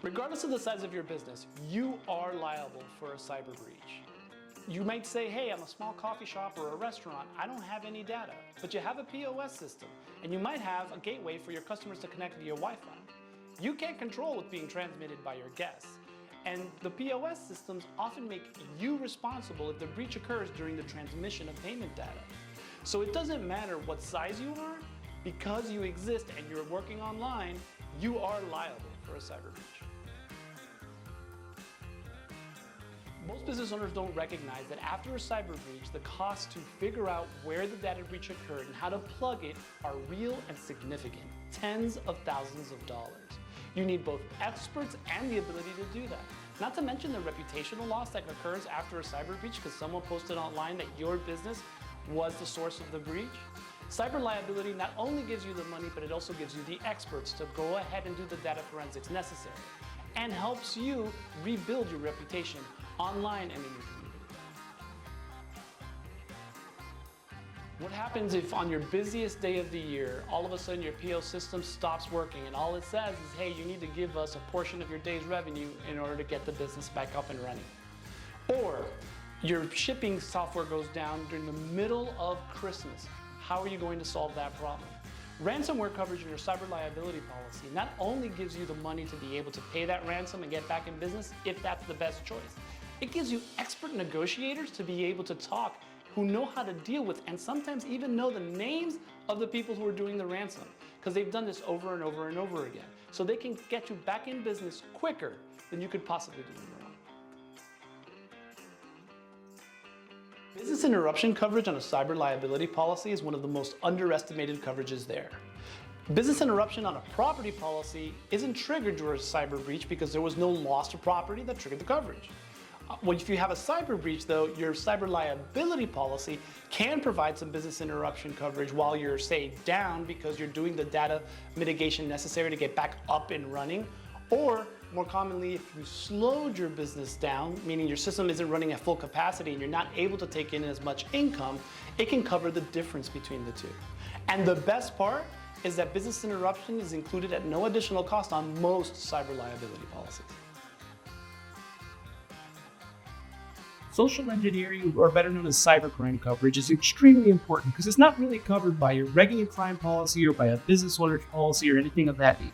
Regardless of the size of your business, you are liable for a cyber breach. You might say, hey, I'm a small coffee shop or a restaurant, I don't have any data, but you have a POS system, and you might have a gateway for your customers to connect via Wi-Fi. You can't control what's being transmitted by your guests, and the POS systems often make you responsible if the breach occurs during the transmission of payment data. So it doesn't matter what size you are, because you exist and you're working online, you are liable for a cyber breach. Most business owners don't recognize that after a cyber breach, the costs to figure out where the data breach occurred and how to plug it are real and significant, tens of thousands of dollars. You need both experts and the ability to do that. Not to mention the reputational loss that occurs after a cyber breach because someone posted online that your business was the source of the breach. Cyber liability not only gives you the money, but it also gives you the experts to go ahead and do the data forensics necessary and helps you rebuild your reputation online and in your community. What happens if on your busiest day of the year, all of a sudden your PO system stops working and all it says is, hey, you need to give us a portion of your day's revenue in order to get the business back up and running? Or your shipping software goes down during the middle of Christmas. How are you going to solve that problem? Ransomware coverage in your cyber liability policy not only gives you the money to be able to pay that ransom and get back in business if that's the best choice, it gives you expert negotiators to be able to talk who know how to deal with and sometimes even know the names of the people who are doing the ransom because they've done this over and over and over again. So they can get you back in business quicker than you could possibly do on your own. Business interruption coverage on a cyber liability policy is one of the most underestimated coverages there. Business interruption on a property policy isn't triggered during a cyber breach because there was no loss to property that triggered the coverage. Well, if you have a cyber breach though, your cyber liability policy can provide some business interruption coverage while you're, say, down because you're doing the data mitigation necessary to get back up and running. Or more commonly, if you slowed your business down, meaning your system isn't running at full capacity and you're not able to take in as much income, it can cover the difference between the two. And the best part is that business interruption is included at no additional cost on most cyber liability policies. Social engineering, or better known as cybercrime coverage, is extremely important because it's not really covered by your regular crime policy or by a business owner's policy or anything of that nature.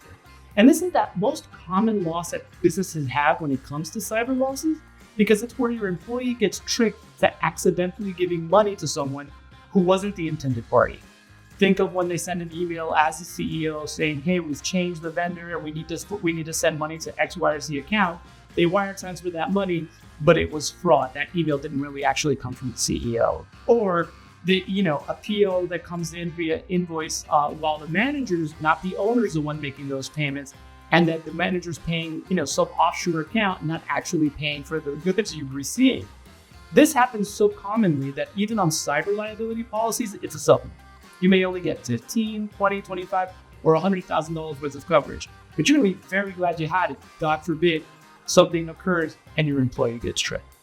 And this is that most common loss that businesses have when it comes to cyber losses, because it's where your employee gets tricked to accidentally giving money to someone who wasn't the intended party. Think of when they send an email as the CEO saying, hey, we've changed the vendor and we need to send money to X, Y, or Z account. They wire transfer that money, but it was fraud. That email didn't really actually come from the CEO. Or a PO that comes in via invoice while the manager's, not the owner's, the one making those payments, and that the manager's paying, some offshore account, not actually paying for the goods you've received. This happens so commonly that even on cyber liability policies, it's a supplement. You may only get 15, 20, 25, or $100,000 worth of coverage, but you're going to be very glad you had it. God forbid something occurs and your employee gets tricked.